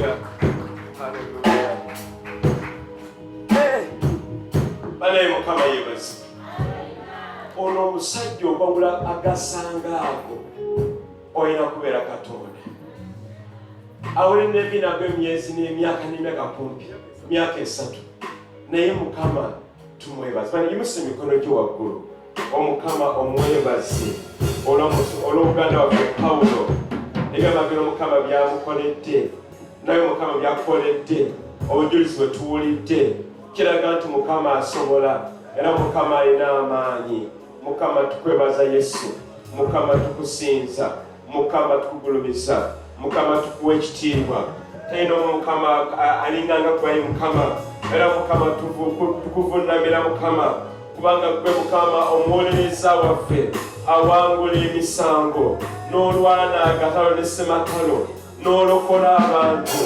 Hallelujah. Hallelujah. Hey. Bale mukama yebazi. Ono omusajja obawula agasangaako oyina kubeera Katonda. Awulira ebinago emyezi n'emyaka n'emyaka kumpi myaka 3 naye mukama tumwebaze. Banyimusa emikono gyo waggulu omukama omwebaze olw'Oluganda waffe Pawulo ebyamagero omukama byamukoledde naye mukama byakukoledde obujulizi bwe tuwulidde kiraga nti mukama asobola era mukama alina amaanyi. Mukama tukwebaza Yesu, mukama tukusinza, mukama tukugulumiza, mukama tukuwa ekitiibwa. Talina mukama alinganga kwaye mukama era mukama tukuvunamira mukama kubanga gwe mukama omuwolereza waffe awangula emisango n'olwana agatalo ne ssematalo n'olokola abantu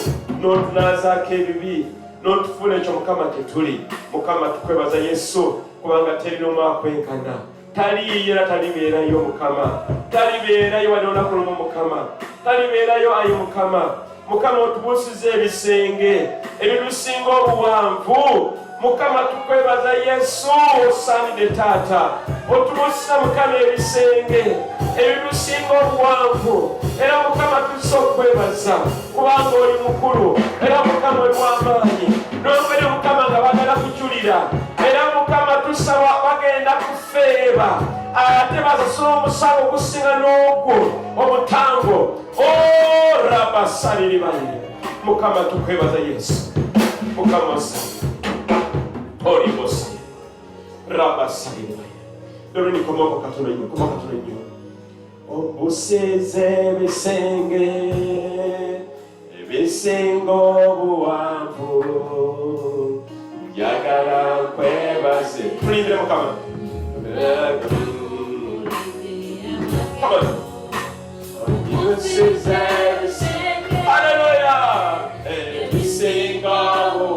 n'otunaazaako ebibi n'otufuula ekyo mukama tetuli. Mukama tukwebaza Yesu kubanga terina omwakwenkana taliiyo era talibeerayo mukama talibeerayo wadde olunaku lumu mukama talibeerayo ayi mukama. Mukama otubuusiza ebisenge ebirusinga obuwanvu mukama tukwebaza Yesu osaanidde taata otubuusiza mukama ebisenge ebirusinga obuwanvu era mukama tusa okwebaza kubanga oli mukulu era mukama oli w'amaanyi n'ongeri mukama nga bagala kujulira era mukama tusaba bagenda kufeeba ate basasula omusango ogusinga n'ogwo omutango rabasaliribaye. Mukama tukwebaza Yesu mukama osa oli mosa rabasaliribaye. Lero nikomoko Katonda nnyo komoko Katonda nnyo obusize ebisenge ebisinga obuwanvu njagala nkwebaze. Tulindire mukama. Come on. Hallelujah. Everything go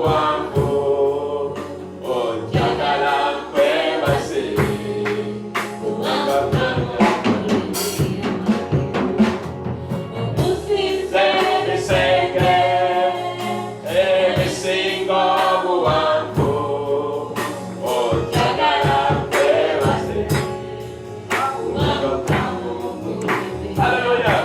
on go. Oh, njagala nkwebaze. Everything go on go. Oh, njagala nkwebaze. Hallelujah.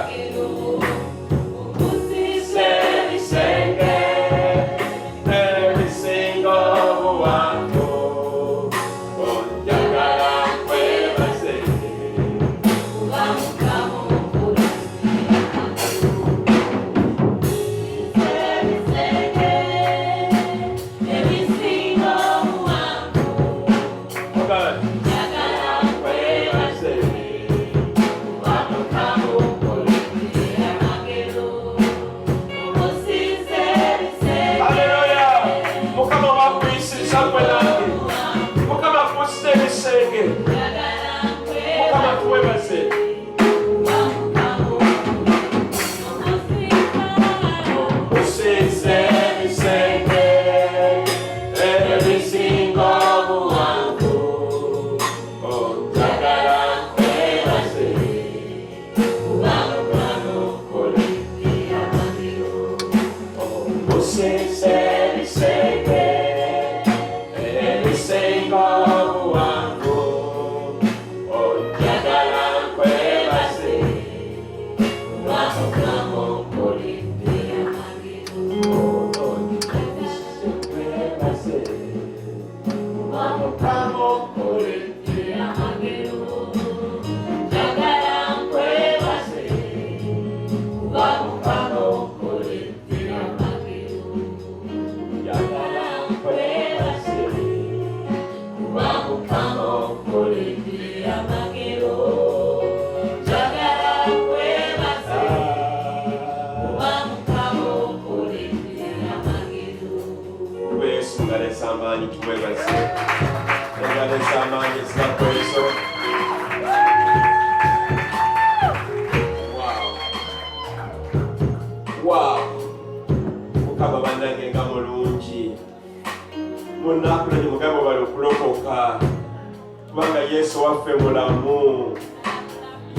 Yesu waffe mulamu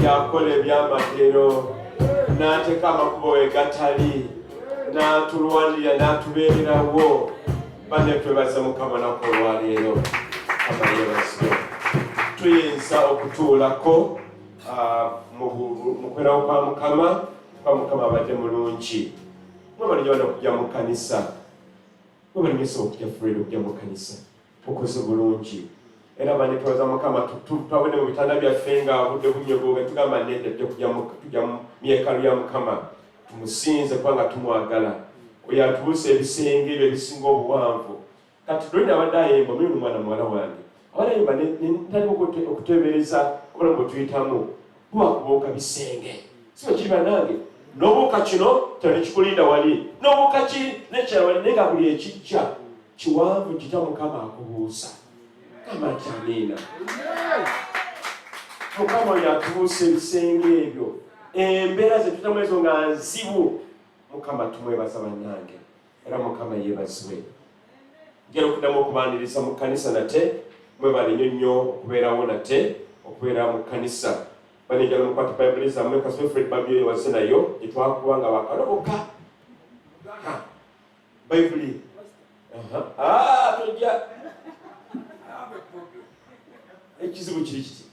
yakola ebyamagero n'ateeka amakubo we gatali n'atulwanirira n'atubeererawo. Banne twebaza Mukama nako olwaleero. Mukama yeebazibwe. Tuyinza okutuulako mu kwerawo kwa Mukama abadde mulungi. Mwe balijja bano okujja mu kkanisa. Mwe balimisa okujja Fred okujja mu kkanisa. Okoze bulungi. Era banne twebaza Mukama tutwabone mu bitanda byaffe nga obudde bunyogooga tugamba nedda tujja mu myekalo ya Mukama. Tumusinze kubanga tumwagala. Oyo atubuusa ebisenge ebyo ebisinga obuwanvu. Kati tulina abadde ayemba omuli omwana muwala wange. Abalayimba ntali okuteebereza obulamu bwe tuyitamu bubakubuuka bisenge. Si bwe kiba nange n'obuuka kino kyano kikulinda wali n'obuuka kiri nekyala wali naye nga buli ekijja kiwanvu kita Mukama akubuusa. Mukama ati amiina. Mukama oyo atubuusa ebisenge ebyo. Embeera ze tutamu ezo nga nzibu. Mukama tumwebaza bannange. Era Mukama yeebazibwe. Ngera okuddamu okubaaniriza mu kkanisa nate mwebale nnyo okubeerawo nate okubeera mu kkanisa. Banenjala mukwata Bayibuli zammwe kasoofu Fred Babyo yewase nayo gye twakuba nga bakaloboka. Bayibuli. Tojja. Ekizibu kiri kiti.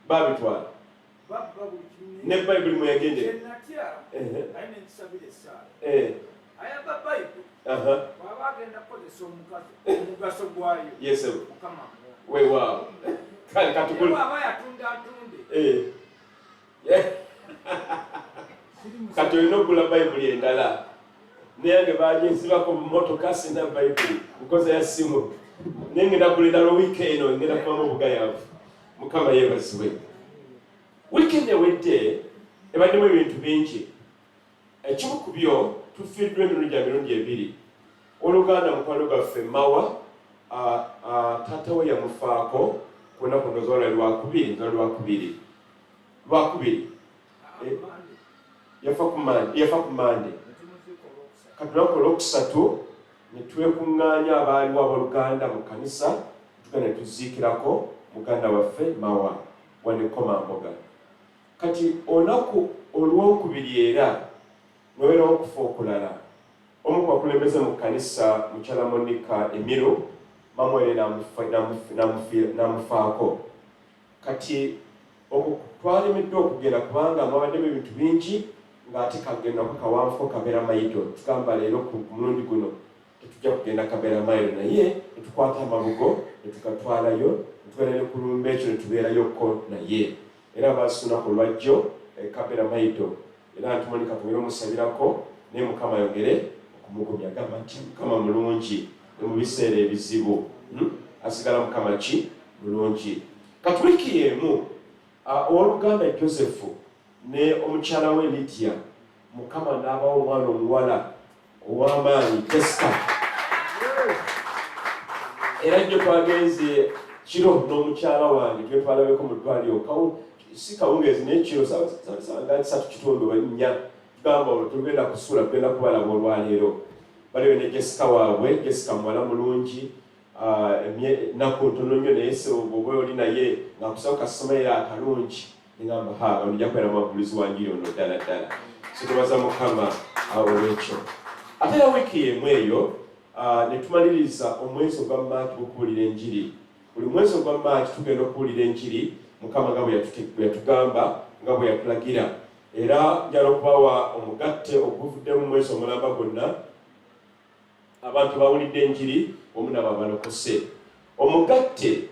Babitwala. Ne Bayibuli mwe yagendera. Yes, sir. Wow. Katukulu. Kati olina okugula Bayibuli endala. Naye bagyensibako mu mmotoka sina Bayibuli nkoze ya simu. Naye ngenda kugula endala wiiki eno ngenda kubamu obugayaavu. Mukama yeebazibwe. Weekend ewedde ebaddemu ebintu bingi. Ekimu ku byo tufiiriddwa emirundi ebiri. Oluganda mukwano gwaffe Mawa taata we yamufaako ku lunaku ndozoola lwakubiri. Yafa ku Mande. Kati lunaku olwokusatu ne twekuŋŋaanya abaaliwo abooluganda mu kanisa tugenda tuziikirako muganda waffe Mawa wanekoma mboga. Kati olunaku olwokubiri era nobeerawo okufa okulala. Omu ku bakulembeze mu kanisa mukyala Monica Emiro mamwere n'amufaako. Kati okwo twalemeddwa okugenda kubanga mwabaddemu ebintu bingi ng'ate kagendako kawanvuko kabeera mayido. Tugamba leero ku mulundi guno tetujja kugenda kabeera mayido naye ne tukwata amabugo ne tugatwalayo ne tugenda ne kulumba ekyo ne tubeerayoko naye. Era baasunaku olwajjo kabeera mayido. Era ntumunika tugere omusabirako naye Mukama ayogere okumugumya agamba nti Mukama mulungi ne mu biseera ebizibu. Asigala Mukama ki mulungi. Kati wiiki emu owooluganda Joseph ne omukyala we Lydia Mukama n'abawo omwana omuwala ow'amaanyi Pasika. Era jjo twagenze kiro n'omukyala wange twetwalabeko mu ddwaliro si kawungeezi n'ekiro sanga 3.4 tugamba olwo tugenda kusuula tugenda kubalaba olwaleero. Baliwe ne Jessica waabwe, Jessica muwala mulungi ennaku ntono nnyo naye bw'oba oli naye ng'akusaba kasomero akalungi ngamba onojja kubeera mubagulizi wa njiri ono ddala ddala. Tubaza Mukama olw'ekyo. Ate era wiiki emu eyo ne tumaliriza omwezi ogwa Maaki gw'okubuulira enjiri. Buli mwezi ogwa Maaki tugenda okubuulira enjiri Mukama nga bwe yatugamba nga bwe yatulagira. Era njala okubawa omugatte oguvudde mu mwezi omulamba gwonna abantu bawulidde enjiri omu nabo abalokose. Omugatte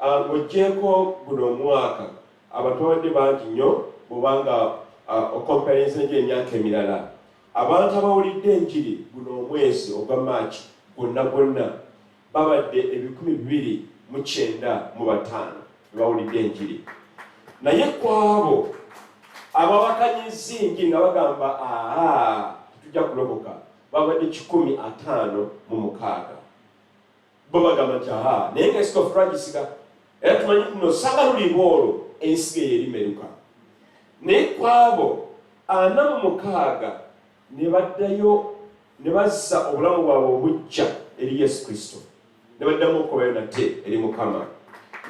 ng'oggyeko guno omwaka abantu babadde bangi nnyo bw'obanga okomperensi n'egy'emyaka emirala. Abantu abawulidde enjiri guno omwezi ogwa Maaki gwonna babadde 295 bawulidde enjiri. Naye ku abo abawakanyiza enjiri nga bagamba tujja kulokoka babadde 556. Bo bagamba nti naye ng'ensiko twagisiga era tumanyi kuno sanga luliba olwo ensigo eyo erimeruka. Naye ku abo 46 ne baddayo ne bazza obulamu bwabwe obujja eri Yesu Kristo. Ne baddamu okubayo nate eri Mukama.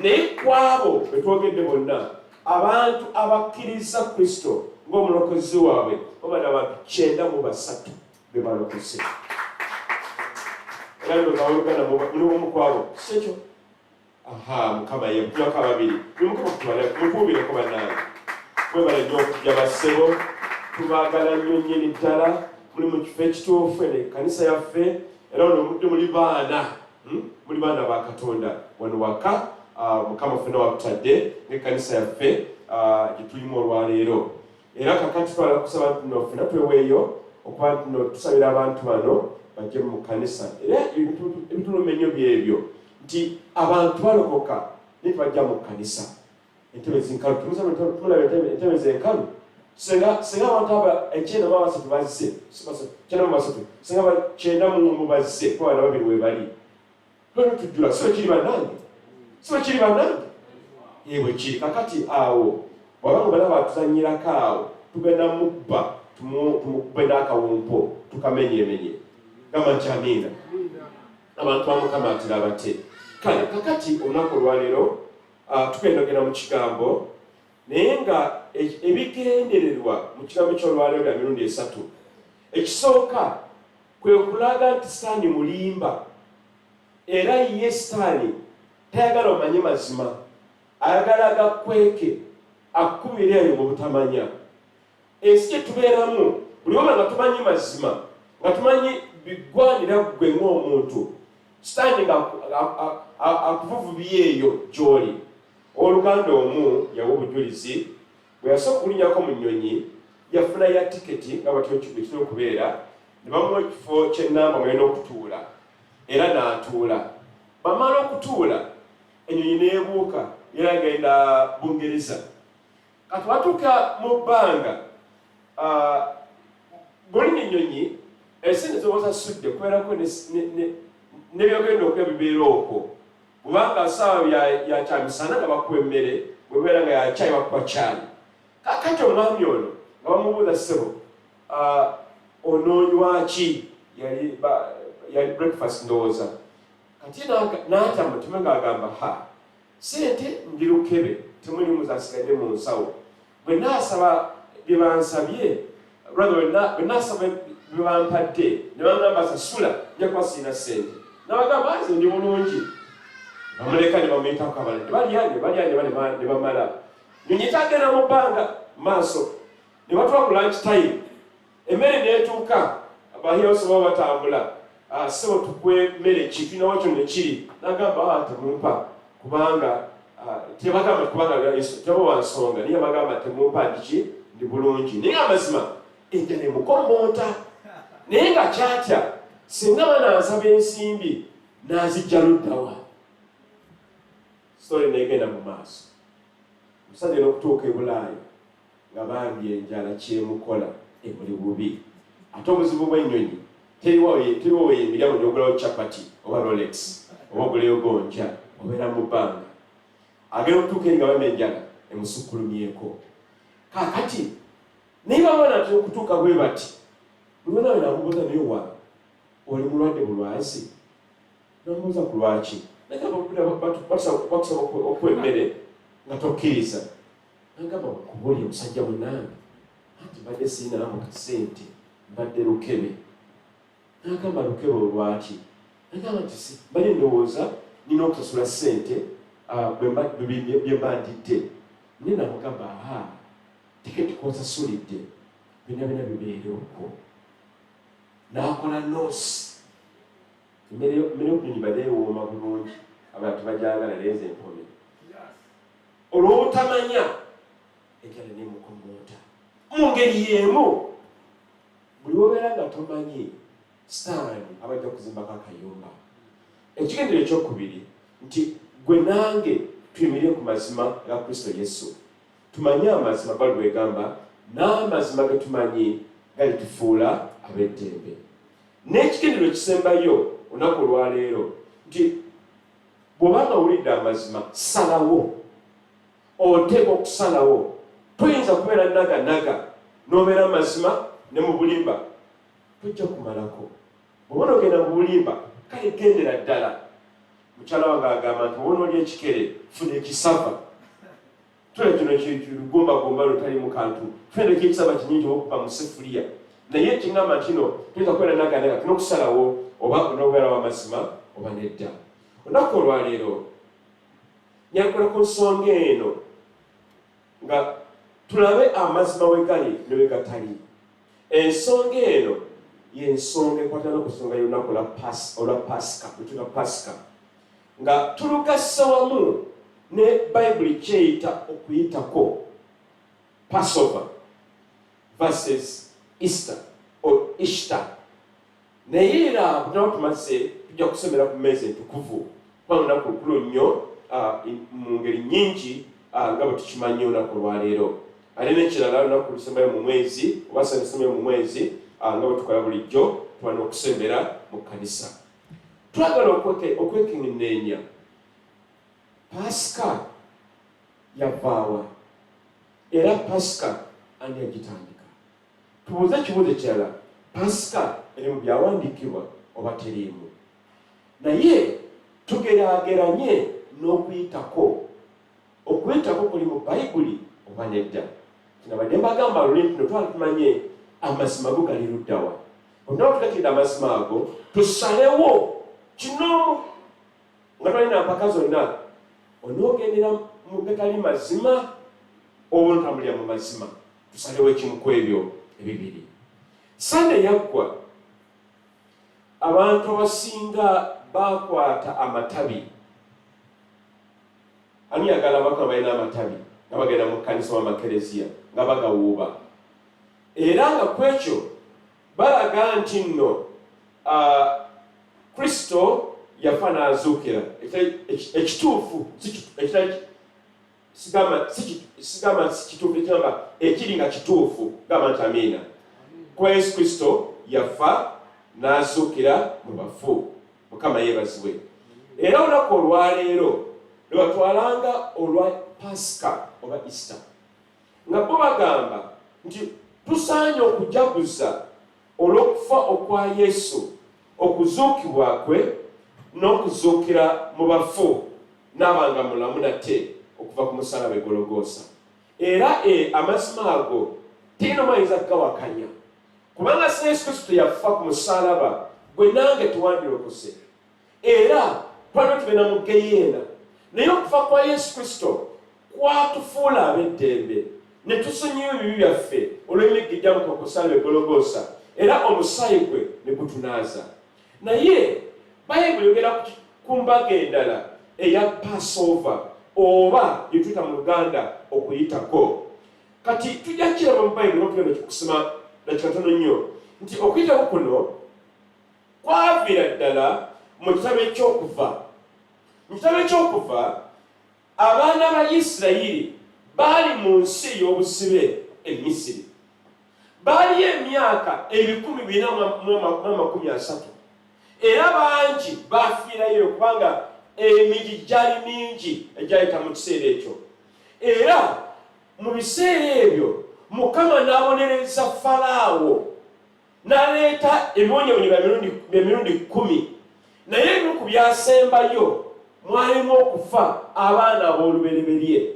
naye kwabo betwogedde bonna abantu abakkiriza Kristo ng'omulokozi waabwe babadde abantu 93 be balokoze. Era ndoga Luganda mulimu omu kwabo sekyo. Mukama ye mutwaka babiri mukuubireko bannange mwebale nnyo okujja bassebo tubaagala nnyo nnyini ddala muli mu kifo ekituufu ekkanisa yaffe era ono omudde muli baana ba Katonda wano waka Mukama ffenna watutadde ng'ekkanisa yaffe gye tulimu olwaleero era kakati twala kusaba nno ffenna tweweeyo okuba nno tusabira abantu bano bajje mu kkanisa era ebituluma ennyo byebyo nti abantu balokoka nitubajja mu kkanisa entebe zinkalu tumulaba entebe zenkalu senga abantu aba 93 bazze senga 90 bazze kwa na babiri we bali lero tujjula so kiri bannange yewe kiri kakati awo wabanga balaba atuzanyirako awo tugenda mubba tumukube n'akawumpo tukamenyemenye gamba nti amiina abantu bamukama atira bate kale kakati olunaku olwaleero tugendagenda mu kigambo naye nga ebigendererwa mu kigambo ky'olwaleero bya mirundi 3 ekisooka kwe kulaga nti Sitaani mulimba era ye Sitaani tayagala omanye mazima ayagala agakweke akubira eyo mu butamanya ensi gye tubeeramu buli oba nga tumanyi mazima nga tumanyi biggwanira ggwe ng'omuntu Sitaani nga akuvuvubye eyo gy'oli. Oluganda omu yawa obujulizi bwe yasooka okulinnyako mu nnyonyi yafuna ya tiketi nga batyo kitera okubeera ne bamuwa ekifo ky'ennamba mwalina okutuula era n'atuula. Bamala okutuula ennyonyi n'ebuuka era agenda Bungereza. Kati batuuka mu bbanga bw'olinya ennyonyi esente z'obasasudde kubeerako n'ebyogenda okwebibeera okwo kubanga ssaawa ya kyamisana nga bakuwa emmere bwebeera nga yakyayi bakuwa kyayi. Kakati omwami ono nga bamubuuza ssebo onoonywaki yali breakfast ndowooza kati n'ata mutima ng'agamba sente ndi lukebe temulimu zasigadde mu nsawo bwe naasaba bye bansabye bwe naasaba bye bampadde ne bangamba sasula nja kuba sirina ssente nabagamba nze ndi bulungi bamuleka ne bamuyitako abalala ne bamala nyonyi tagenda mu bbanga maaso ne batuwa ku lunch time emmere neetuuka abahiyose baba batambula ssebo tukwe mmere ki tulinawo kyonna kiri nagamba temumpa kubanga tebagamba kubanga teba wansonga naye bagamba temumpa ndiki ndi bulungi naye amazima ejja nemukomoota naye nga kyatya singa banansaba ensimbi nazijja luddawa story negenda mu maaso omusajja n'okutuuka e Bulaaya nga bambi enjala kyemukola ebuli bubi ate obuzibu bw'ennyonyi teriwo weyimiryamu n'ogulawo chapati oba Rolex oba oguleyo gonja obeera mu bbanga agenda okutuuka eri nga bambi enjala emusukkulumyeko kakati naye babona nti okutuuka bwe bati buli nawe namubuuza naye wa oli mulwadde bulwazi namubuuza ku lwaki bakusaba okuwa emmere nga tokkiriza nagamba kubulya omusajja munange anti mbadde siinamu kasente mbadde lukebe nagamba lukebe olwaki nagamba nti mbali ndowooza nina okusasula ssente bye mbandidde naye namugamba tiketi konsasulidde byonna bibeere okwo nakola noosi emmere okunyonyi badeewooma bulungi abantu bajagala leeza empome olw'obutamanya enjala nemukomoota mu ngeri y'emu buli wobeera nga tomanyi Sitaani abajja kuzimbako akayumba. Ekigendero ekyokubiri nti gwe nange tuyimirire ku mazima ga Kristo Yesu tumanye amazima gali bwegamba n'amazima ge tumanyi galitufuula ab'eddembe. N'ekigendero ekisembayo olunaku olwaleero nti bw'obanga owulidde amazima salawo oteeka okusalawo toyinza kubeera naganaga n'obeera amazima ne mu bulimba tojja kumalako bw'obona ogenda mu bulimba kale gendera ddala mukyala wange agamba nti obona oli ekikere funa ekisava tule kino kigumbagumba lutali mu kantu funa ekisava kinyingi okuva mu sefuliya naye kingamba kino tuyinza kubeera nagandaga tulina okusalawo oba onobeera w'amazima oba nedda olunaku olwaleero nyakola ku nsonga eno nga tulabe amazima we gali ne we gatali. Ensonga eno y'ensonga ekwatana ku nsonga y'olunaku olwa Pasika lutuga Pasika nga tulugassa wamu ne Bayibuli kyeyita okuyitako Passover versus Easter or Ishtar. Naye era butaba tumaze tujja kusomera ku mmeeza entukuvu kuba lunaku lukulu nnyo mu ngeri nnyingi nga bwe tukimanyi olunaku olwaleero. Ate n'ekirala lunaku lusemberayo mu mwezi oba lusemberayo mu mwezi nga bwe tukola bulijjo tubana okusembera mu kkanisa. Twagala okwekenneenya Pasika yavaawa era Pasika ani yagitandika. Tubuuze ekibuuzo kirala, Pasika eri mu byawandiikibwa oba teriimu? Naye tugeraageranye n'okuyitako. Okuyitako kuli mu Bayibuli oba nedda? Kinabadde mbagamba luli nti twali tumanye amazima go gali luddawa. Onawo tugakkirira amazima ago tusalewo kino nga twalina mpaka zonna onoogendera mu gatali mazima oba ontambulira mu mazima. Tusalewo ekimu ku ebyo ebibiri. Sande yaggwa abantu abasinga bakwata amatabi. Ani yagala abaka balina amatabi nga bagenda mu kkanisa w'amakereziya nga bagawuuba. Era nga ku ekyo balaga nti nno Kristo yafa n'azuukira. Ekituufu sigamba si kituufu ekigamba ekiri nga kituufu gamba nti amiina. Kuba Yesu Kristo yafa n'azuukira mu bafu. Mukama yeebazibwe. Era olunaku olwaleero lwe batwalanga olwa Pasika oba Easter nga bo bagamba nti tusaanye okujaguza olw'okufa okwa Yesu, okuzuukibwa kwe n'okuzuukira mu bafu n'abanga mulamu nate okuva ku musalaba Gologoosa. Era amazima ago tirina mayinza gawakanya kubanga si Yesu Kristo yafa ku musalaba gwe nange tuwandirokose era twali tugenda mu Geyeena. Naye okufa kwa Yesu Kristo kwatufuula ab'eddembe ne tusonyiwa ebibi byaffe olw'emigijja mu kusalaba Gologoosa era omusaayi gwe ne gutunaaza. Naye Bayibuli yogera ku mbaga endala eya Passover oba gye tuyita mu Luganda okuyitako. Kati tujja kiraba mu Bayibuli n'otugenda kusoma nakitono nnyo nti okuyitako kuno kwaviira ddala mu kitabo ekyokuva. Mu kitabo ekyokuva abaana ba Isirayiri baali mu nsi ey'obusibe e Misiri. Baaliyo emyaka 1430 era bangi bafiirayo kubanga emigi gyali mingi egyayita mu kiseera ekyo. Era mu biseera ebyo Mukama n'abonereza Falaawo n'aleeta ebibonyeebonye bya mirundi 10. Naye ebimu ku byasembayo mwalimu okufa abaana ab'olubereberye.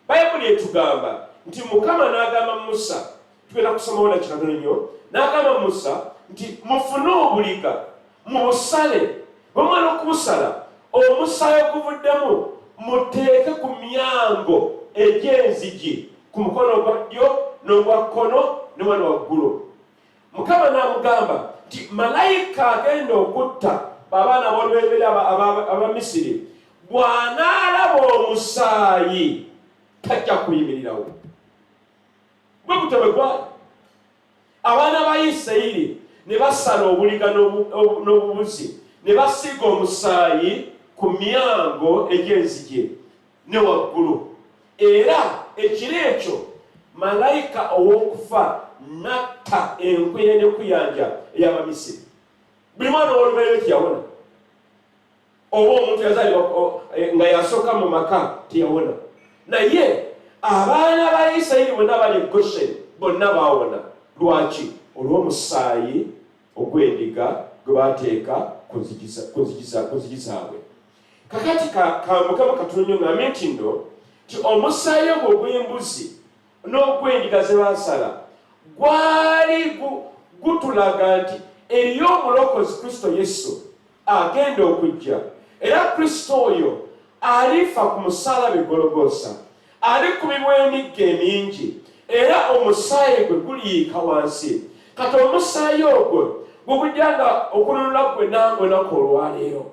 Bayibuli etugamba nti Mukama n'agamba Musa, tugenda kusomawo na kitono nnyo, n'agamba Musa nti mufune obuliga mubusale, bwemala okubusala omusaayi oguvuddemu muteeke ku myango egy'enzigi ku mukono ogwa ddyo n'ogwa kkono ne wano waggulu. Mukama n'amugamba nti malayika agenda okutta abaana ab'olubereberye Abamisiri bw'anaalaba omusaayi tajja kuyimirirawo. Bwe gutyo bwe gwali. Abaana ba Isirayiri ne basala obuliga n'obubuzi ne basiga omusaayi ku myango egy'enzigi ne waggulu. Era ekiro ekyo malayika ow'okufa n'atta enkwe n'ekuyanja ey'Abamisiri. Buli mwana ow'olubereberye teyawona. Oba omuntu yazaalibwa nga yasooka mu maka teyawona. Naye abaana ba Isirayiri bonna bali e Godson bonna baawona. Lwaki? Olw'omusaayi ogw'endiga gwe baateeka ku nzigi zaabwe. kakati kamukama katonyo ng'amye nti nno ti omusaayi ogwo ogw'embuzi n'ogw'endiga ze baasala gwali gutulaga nti eriyo omulokozi Kristo Yesu agenda okujja, era Kristo oyo alifa ku musaalaba Gologoosa, alikubibwa emiggo emingi, era omusaayi gwe guliyiika wansi. Kati omusaayi ogwo gugujjanga okununula gwe nange ennaku olwaleero.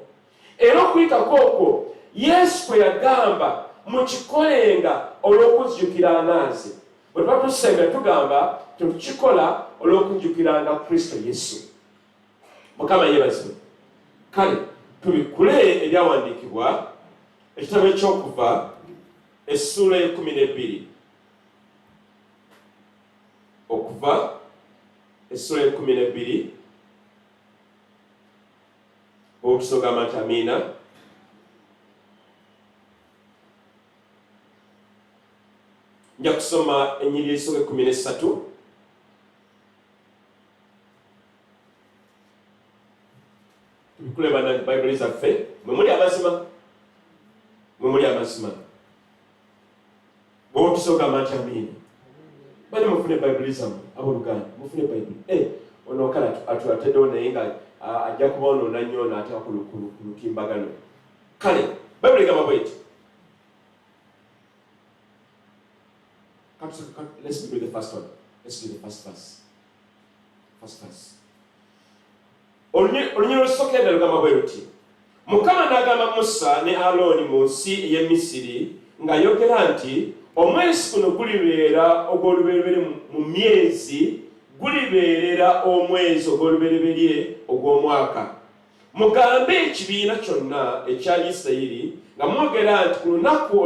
Era okuyitako okwo Yesu kwe yagamba mukikolenga olw'okuzijukira anaaze. Bwe tuba tusembe tugamba tukikola olw'okujjukiranga Kristo Yesu. Mukama yeebazibwe. Kale tubikule ebyawandiikibwa ekitabo ekyokuva essula 12. Okuva essula 12 okusoga amataamiina. Nja kusoma ennyiriri essula 13. Tubikule bannange Bayibuli zaffe. Mwe muli amazima? Mwe muli amazima? Bw'otusoga amataamiina. Bali mufune Bayibuli zammwe abooluganda, mufune Bayibuli. Ono kale atulateddewo naye nga ajja kuba onoona nnyo n'ateka ku lutimbagano. Kale Bayibuli egamba bw'eti. Let's do the first one. Let's do the first verse. First verse. Olunyiro lusooka lugamba bwe luti. Mukama n'agamba Musa ne Alooni mu nsi ey'e Misiri ng'ayogera nti omwezi guno gulibeera ogw'olubereberye mu myezi, gulibeerera omwezi ogw'olubereberye ogw'omwaka. Mugambe ekibiina kyonna ekya Isirayiri nga mwogera nti ku lunaku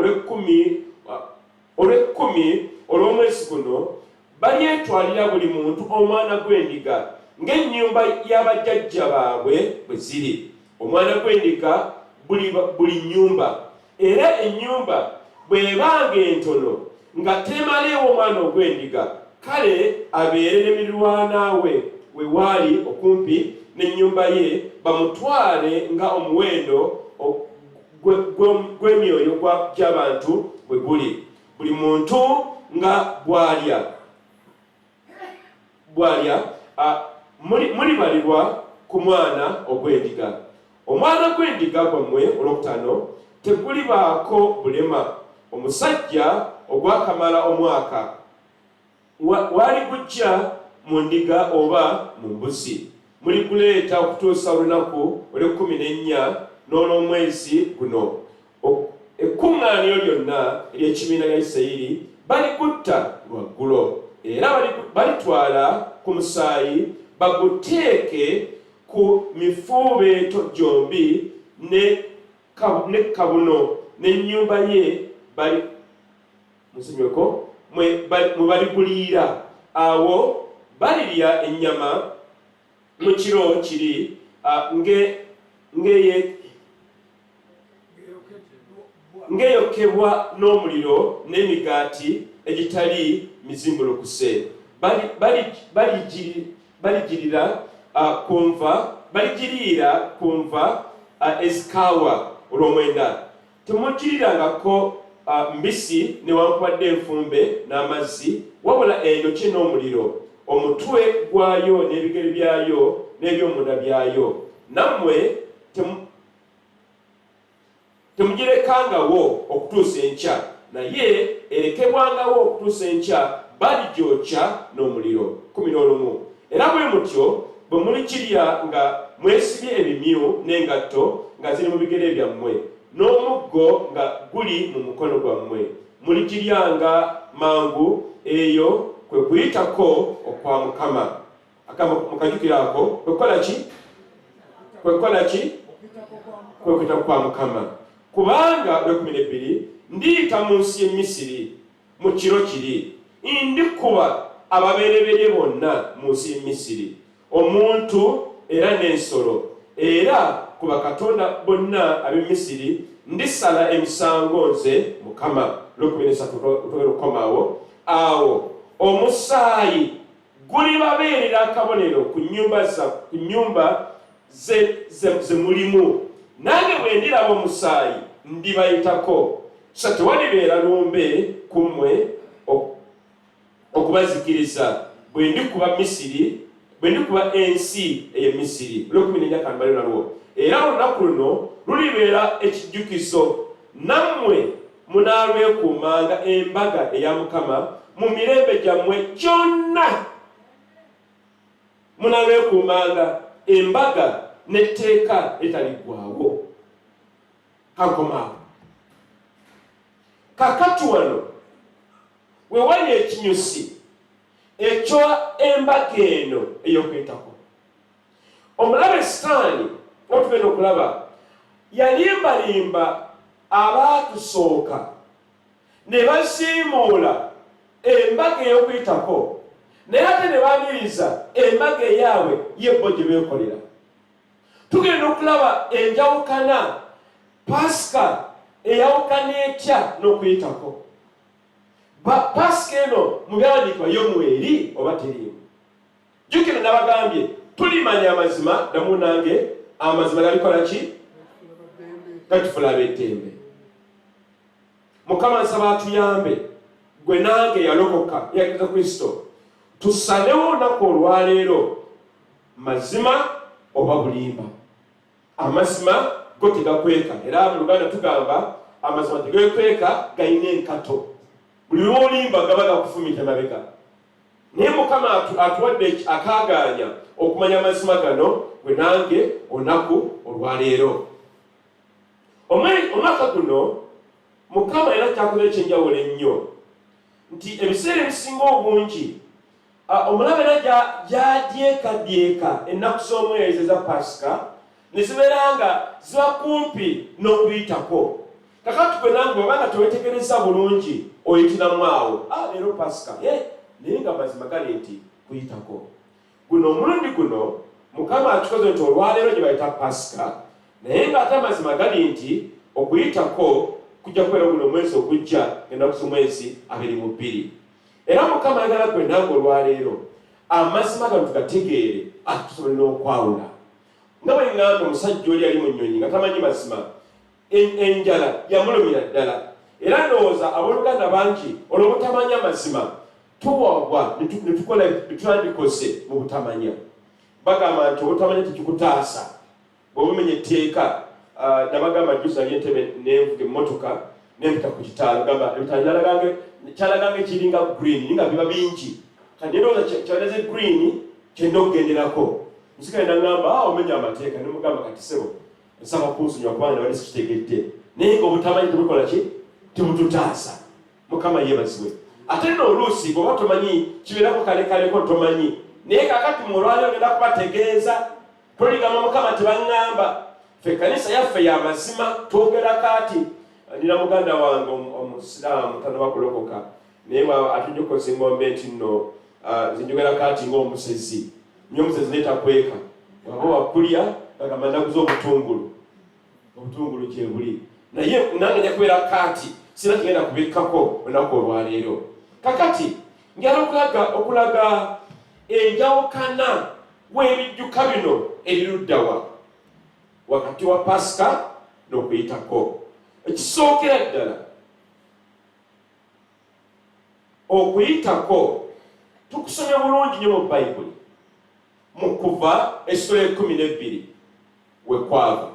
olw'ekkumi olw'omwezi guno balyetwalira buli muntu omwana gw'endiga ng'ennyumba y'abajjajja baabwe bwe ziri. Omwana gw'endiga buli nnyumba, era ennyumba bw'ebanga entono nga temaleewo omwana ogw'endiga, kale abeere ne miriraano we waali okumpi n'ennyumba ye, bamutwale nga omuwendo gw'emyoyo gy'abantu bwe guli. Buli muntu nga bw'alya mulibalirwa ku mwana ogw'endiga. Omwana gw'endiga gwammwe olwokutaano tegulibaako bulema. Omusajja ogwakamala omwaka waali gujja mu ndiga oba mu mbuzi. Muliguleeta okutuusa olunaku olw'e14 n'olw'omwezi guno. Ekkuŋŋaaniro lyonna ery'ekibiina bya Isirayiri baligutta lwaggulo, era balitwala ku musaayi baguteeke ku mifuubeeto gyombi ne kabuno n'ennyumba ye mwe baliguliira. Awo balirya ennyama mu kiro kiri ng'eyokebwa n'omuliro n'emigaati egitali mizimbulukuse. Baligiriira ku nva ezikaawa olw'omwenda. Temugirirangako mbisi newankubadde enfumbe n'amazzi, wabula enjokye n'omuliro, omutwe gwayo n'ebigere byayo n'ebyomunda byayo. Nammwe temugirekangawo okutuusa enkya, naye erekebwangawo okutuusa enkya, baligyokya n'omuliro. 11. Era bwe mutyo bwe mulikirya nga mwesibye ebimyu n'engatto nga ziri mu bigere byammwe, n'omuggo nga guli mu mukono gwammwe, mulikiryanga mangu. Eyo kwe Kuyitako okwa Mukama. Mukajukirako kwekola ki? Kwe Kuyitako kwa Mukama. Kubanga 12 ndiyita mu nsi y'e Misiri mu kiro kiri, ndikuba ababereberye bonna mu nsi y'e Misiri, omuntu era n'ensolo, era ku bakatonda bonna ab'e Misiri ndisala emisango nze Mukama. 13 awo omusaayi gulibabeerera akabonero ku nnyumba ze mulimu, nange bwe ndiraba omusaayi ndibayitako so tewalibeera lumbe kummwe okubazikiriza bwe ndikuba Misiri bwe ndikuba ensi eyo Misiri. Olw'ekumi n'ennyaka mbali nalwo era olunaku luno lulibeera ekijjukizo nammwe munaalwekuumanga embaga eya Mukama mu mirembe gyammwe gyonna. Munaalwekuumanga embaga n'etteeka etaliggwaawo. Kakomaawo kakatu wano we wali ekinyusi ekyo embaga eno ey'Okuyitako. Omulabe Sitaani otugenda okulaba yalimbalimba abaatusooka ne basiimuula embaga ey'Okuyitako naye ate ne baniriza embaga eyaabwe ye bo gye beekolera. Tugenda okulaba enjawukana Pasika eyawukana etya n'Okuyitako. Pasika eno mu byawandiikibwa y'omweri oba teriimu. Jjukira nabagambye tulimanya amazima damu nange amazima galikola ki? Gatufulaba eddembe. Mukama nsaba atuyambe gwe nange yalokoka yakkiriza Kristo tusalewo olunaku olwaleero mazima oba bulimba. Amazima go tegakweka era mu Luganda tugamba amazima tegakweka gayina enkato. Buli lwolimba gaba gakufumita mabega. Naye Mukama atuwadde akaaganya okumanya amazima gano gwe nange olunaku olwaleero. Omwaka guno Mukama era kyakoze ekyenjawulo ennyo nti ebiseera ebisinga obungi omulabe era gyadyekadyeka ennaku z'omwezi eza Pasika ne zibeera nga ziba kumpi n'Okuyitako. Kakati gwe nange bwebanga tewetegereza bulungi oyitiramu awo leero Pasika naye nga mazima gali nti Kuyitako. Guno omulundi guno Mukama atukoze nti olwaleero gye bayita Pasika naye nga ate amazima gali nti Okuyitako kujja kubeera guno omwezi ogujja ennaku z'omwezi 22. Era Mukama ayagala gwe nange olwaleero amazima gano tugategeere atusobole n'okwawula. Nga bwe ngamba omusajja oli ali mu nnyonyi nga tamanyi mazima enjala yamulumira ddala. Era ndowooza abooluganda bangi olw'obutamanya mazima tuwaabwa ne tukola byetwandikose mu butamanya. Bagamba nti obutamanya tekikutaasa bw'obumenya etteeka. Nabagamba jjusa ly'entebe n'envuga emmotoka n'empita ku kitaalo gamba ebitala kyalagange kiringa green nga biba bingi kati ndowooza kyalaze green kyenda okugenderako. Musika nagamba omenya amateeka ne mugamba kati sebo nsaba kunsunywa kubanga nabali sikitegedde naye ng'obutamanya tebukola ki tebututaasa. Mukama yeebazibwe. Ate nno oluusi bw'oba tomanyi kibeerako kalekaleko tomanyi naye kakati mu olwaleero ogenda kubategeeza toligamba Mukama tebaŋŋamba. Ffe ekkanisa yaffe y'amazima twogera kati nina muganda wange omusiraamu tanaba kulokoka naye atujja okukozesa engombe nti nno zinjogera kati ng'omusezi nnyo omusezi neetakweka waba wakulya agamba naguza obutungulu kyebuli naye nange nja kubeera kati sina kigenda kubikkako olunaku olwaleero. Kakati njala okulaga enjawukana w'ebijjuka bino eriruddawa wakati wa Pasika n'Okuyitako. Ekisookera ddala Okuyitako tukusomye bulungi nnyo mu Bayibuli mu Kuva essula 12 we kwava.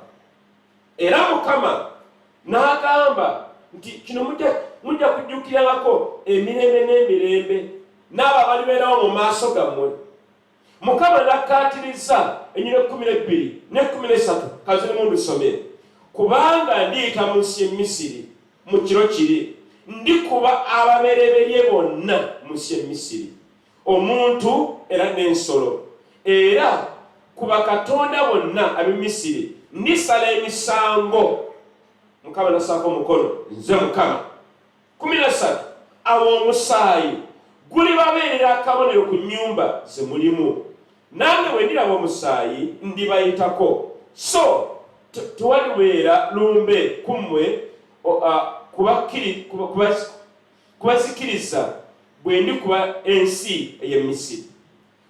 Era Mukama n'agamba nti kino mujja kujjukirangako emirembe n'emirembe n'abo abalibeerawo mu maaso gammwe. Mukama n'akkaatiriza ennyina 12 ne 13 kazirimu ndusome. Kubanga ndiyita mu nsi y'e Misiri mu kiro kiri ndikuba ababereberye bonna mu nsi y'e Misiri omuntu era n'ensolo era ku bakatonda bonna ab'e Misiri ndisala emisango. Mukama n'assaako omukono nze Mukama. 13 awo omusaayi gulibabeerera akabonero ku nnyumba ze mulimu nange bwe ndiraba omusaayi ndibayitako so tewalibeera lumbe kummwe kubazikiriza bwe ndikuba ensi ey'e Misiri.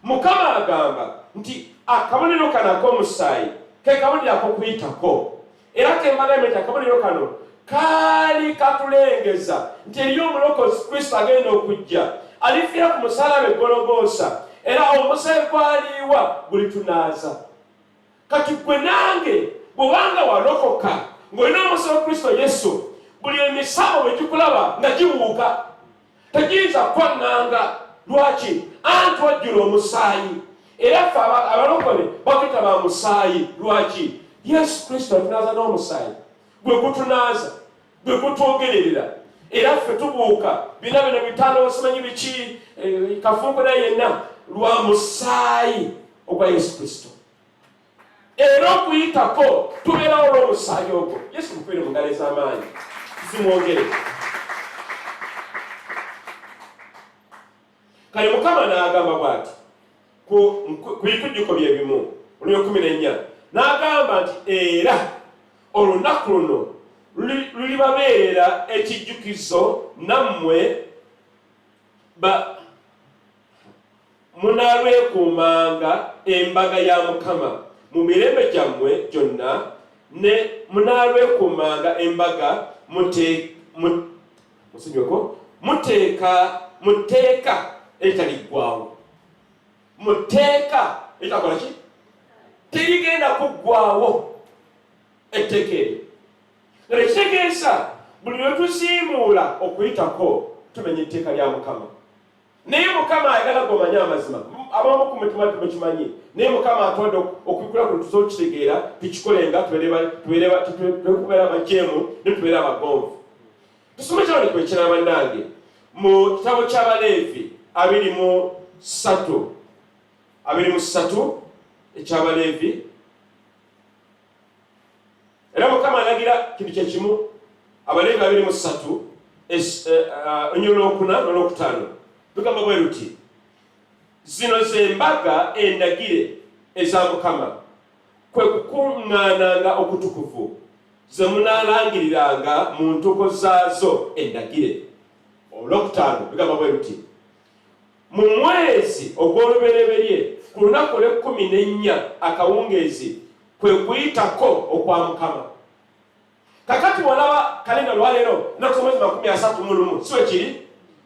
Mukama agamba nti akabonero kano ak'omusaayi ke kabonero ak'Okuyitako era kembagamenti akabonero kano kaali katulengeza nti eriyo omulokozi Kristo agenda okujja alifiira ku musalaba Gologoosa, era omusaayi gwaliwa gulitunaaza. Kati gwe nange bw'obanga walokoka ng'olina omusaayi wa Kristo Yesu, buli emisamo bwe gikulaba nga gibuuka tegiyinza kwaŋŋanga. Lwaki? Anti wajjula omusaayi, era ffe abalokole bakuyita ba musaayi. Lwaki? Yesu Kristo atunaaza n'omusaayi gwe gutunaaza, gwe gutwogererera, era ffe tubuuka bina bino bitalo simanyi biki kafunkuna yenna lwa musaayi ogwa Yesu Kristo. Era Okuyitako tubeerawo olw'omusaayi ogwo. Yesu mukwere mu ngalo ez'amaanyi zimwogere. Kale Mukama n'agamba bw'ati ku bikujjuko bye bimu olwo 14 n'agamba nti era olunaku luno lulibabeerera ekijjukizo, nammwe munaalwekumanga embaga ya Mukama mu mirembe gyammwe gyonna, ne munaalwekumanga embaga muteeka etaliggwaawo. Muteeka etakola ki? Terigenda kuggwaawo etteeka eryo. Ekitegeeza buli lwe tusiimuula Okuyitako tumenya etteeka lya Mukama. Naye Mukama ayagala gomanye amazima. Abamu ku mitima tukimanyi. Naye Mukama atwadde okukula ku tuzo kitegeera tukikolenga tubeera abajeemu ne tubeera abagonvu. Tusome kino nekwekira bannange mu kitabo ky'Abaleevi 23 eky'Abaleevi. Era Mukama alagira kintu kyekimu. Abaleevi 23 onyolwokuna n'olwokutaano tugamba bwe ruti, zino z'embaga endagire eza Mukama, kwe kukuŋŋaananga okutukuvu, ze munaalangiriranga mu ntuko zaazo endagire. Olwokutaano tugamba bwe ruti, mu mwezi ogw'olubereberye ku lunaku olw'14 akawungeezi kwe Kuyitako okwa Mukama. Kakati walaba kalenda lwaleero naku omwezi 31 siwe kiri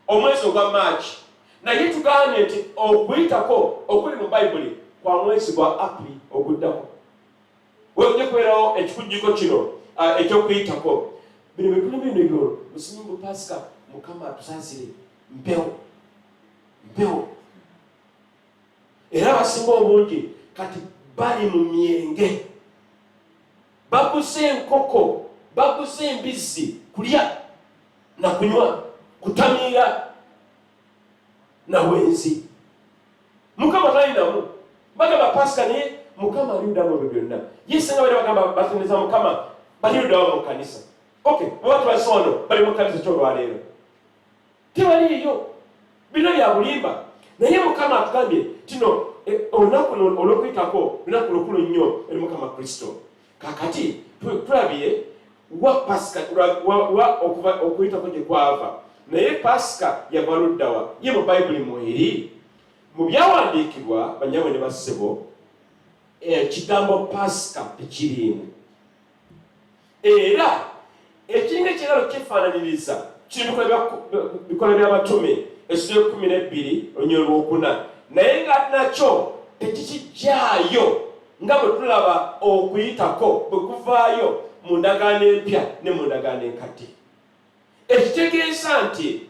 omwezi ogwa Maachi, naye tugambye nti Okuyitako okuli mu Bayibuli kwa mwezi gwa Aprili oguddako. Wejja kubeerawo ekikujjuko kino eky'Okuyitako. Bino bikulu bino musingu Pasika Mukama atusaasire mpewo. Era abasinga obungi kati bali mu myenge, baguze enkoko, baguze embizzi kulya na kunywa, kutamiira na wenzi. Mukama talinamu. Bagamba Pasika naye Mukama aliwuddamu ebyo byonna. Yesu nga bali bagamba bateneza Mukama baliwuddawo mu kanisa. Okay, abantu basono bali mu kanisa ky'olwaleero tebaliiyo, bino bya bulimba. Naye Mukama atugambye tino olunaku olw'Okuyitako lunaku lukulu nnyo eri Mukama Kristo. Kakati tulabye wa Pasika okuva Okuyitako gye kwava. Naye Pasika yava luddawa? Ye mu Bayibuli mweri mu byawandiikibwa banyamwe ne bassebo ekigambo Pasika tekiriimu. Era ekiringa ekiralo kyefaananiriza kiri bikola by'Abatume essula 12 onyolwokuna, naye nga nakyo tekikijjaayo nga bwe tulaba Okuyitako bwe kuvaayo mu ndagaano empya ne mu ndagaano enkadde. Ekitegeeza nti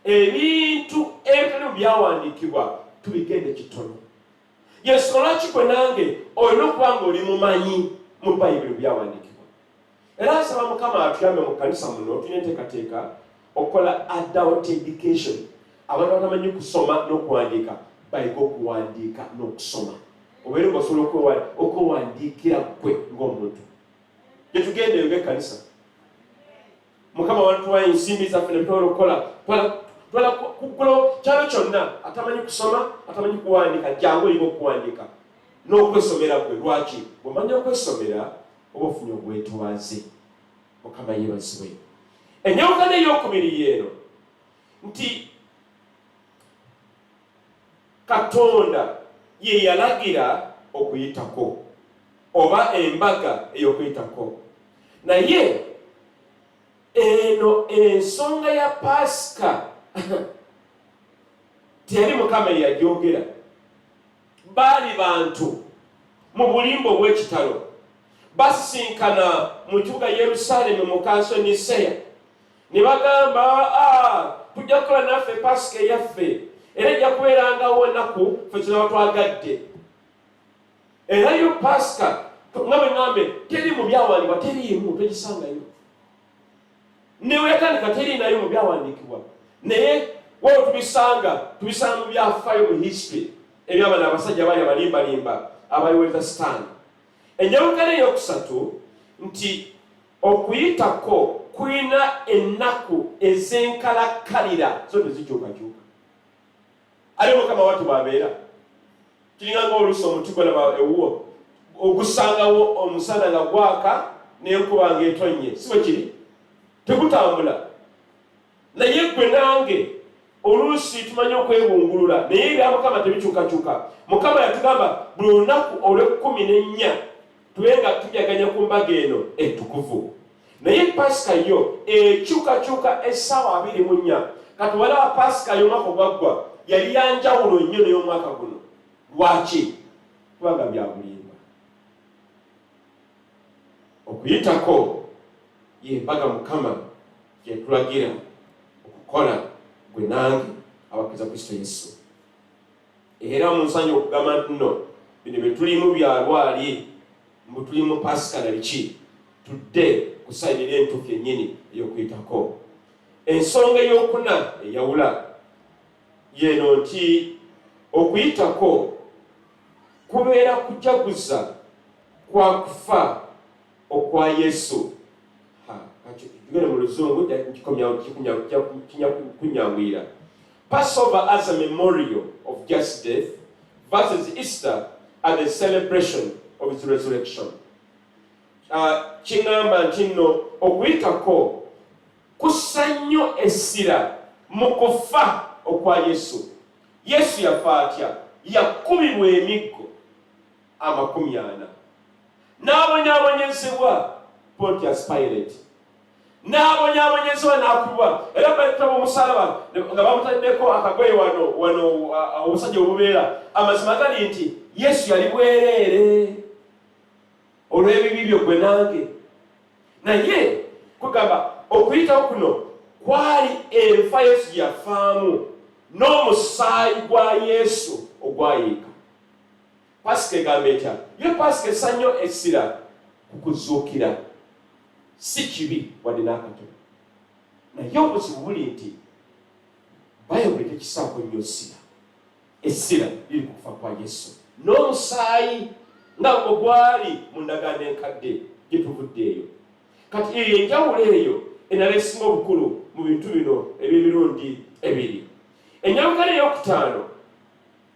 ebintu ebitali mu byawandiikibwa tubigende kitono. Yesu lwaki gwe nange olina okuba ng'oli mumanyi mu Bayibuli byawandiikibwa. Era nsaba Mukama atuyambe mu kanisa muno tulina enteekateeka okukola adult education. Abantu abatamanyi kusoma n'okuwandiika bayiga okuwandiika n'okusoma, obeera ngaosobola okwewandiikira gwe ng'omuntu. Gye tugendeyo ng'ekkanisa Mukama wantuwa ensimbi zaffe ne tusobola okukola twala kuggulawo kyalo kyonna atamanyi kusoma atamanyi kuwandiika jangu oyiga okuwandiika n'okwesomera gwe. Lwaki? bw'omanya okwesomera oba ofunye obwetwaze. Mukama yeebazibwe. Ennyawukana ey'okubiri yeeno nti Katonda ye yalagira Okuyitako oba embaga ey'Okuyitako. naye eno ensonga ya Pasika teyali Mukama yagyogera. Baali bantu mu bulimbo bw'ekitalo basisinkana mu kibuga Yerusaalemi mu kanso Niseya ne bagamba tujja kukola naffe Pasika eyaffe era ejja kubeerangawo ennaku ffe kinaba twagadde. Era yo Pasika nga bwe ngambe teri mu byawandiikibwa, teriimu, togisangayo. Newe yatandika teri nayo mu byawandiikibwa, naye waliwo tubisanga mu byafaayo mu history eby'abana abasajja baali abalimbalimba abaliweza Sitaani. Enjawukana eyokusatu nti Okuyitako kulina ennaku ez'enkalakkalira zo tezikyukakyuka. Ali Mukama watu bw'abeera kiringa ng'oluusi omuti gwalaba ewuwo ogusangawo omusana nga gwaka n'enkuba ng'etonnye, si bwe kiri? Tegutambula. Naye gwe nange oluusi tumanyi okwebungulula, naye ebya Mukama tebikyukakyuka. Mukama yatugamba buli lunaku olw'14 tubenga tujaganya ku mbaga eno ettukuvu. Naye Pasika yo ekyukakyuka essaawa 24. Kati walaba Pasika y'omwaka ogwaggwa yali yanjawulo nnyo n'ey'omwaka guno. Lwaki? Kubanga bya bulimba. Okuyitako y'embaga Mukama gyetulagira okukola gwe nange abakkiriza Kristo Yesu. Era omunsanyi okugamba nti nno bino bye tulimu bya lwali mbu tulimu Pasika na biki, tudde kusayirira entuufu yennyini ey'Okuyitako. Ensonga ey'okuna eyawula yeno nti Okuyitako kubeera kujaguza kwa kufa okwa Yesu. Tugere mu Luzungu kunyangwira. Passover as a memorial of just death versus Easter as a celebration of his resurrection. Kingamba nti nno Okuyitako kussa nnyo essira mu kufa okwa Yesu. Yesu yafa atya? Yakubibwa emiggo 40 n'abonyaabonyezebwa Pontius Pilate, n'abonyaabonyezebwa n'akubibwa. Era bayitaba omusalaba nga bamutaddeko akagoye wano obusajja obubeera. Amazima gali nti Yesu yali bwereere olw'ebibi byo gwe nange. Naye kugamba Okuyitako kuno kwali enfa Yesu yafaamu n'omusaayi gwa Yesu ogwayiika. Pasika egamba etya? Yo Pasika essa nnyo essira ku kuzuukira. Si kibi wadde n'akatono. Naye obuzibu buli nti Bayibuli tekisaako nnyo essira. Essira liri ku kufa kwa Yesu n'omusaayi nga gwe gwali mu ndagaano enkadde gye tuvudde eyo. Kati eyo enjawulo eyo enala esinga obukulu mu bintu bino eby'emirundi ebiri. Enjawukana ey'okutaano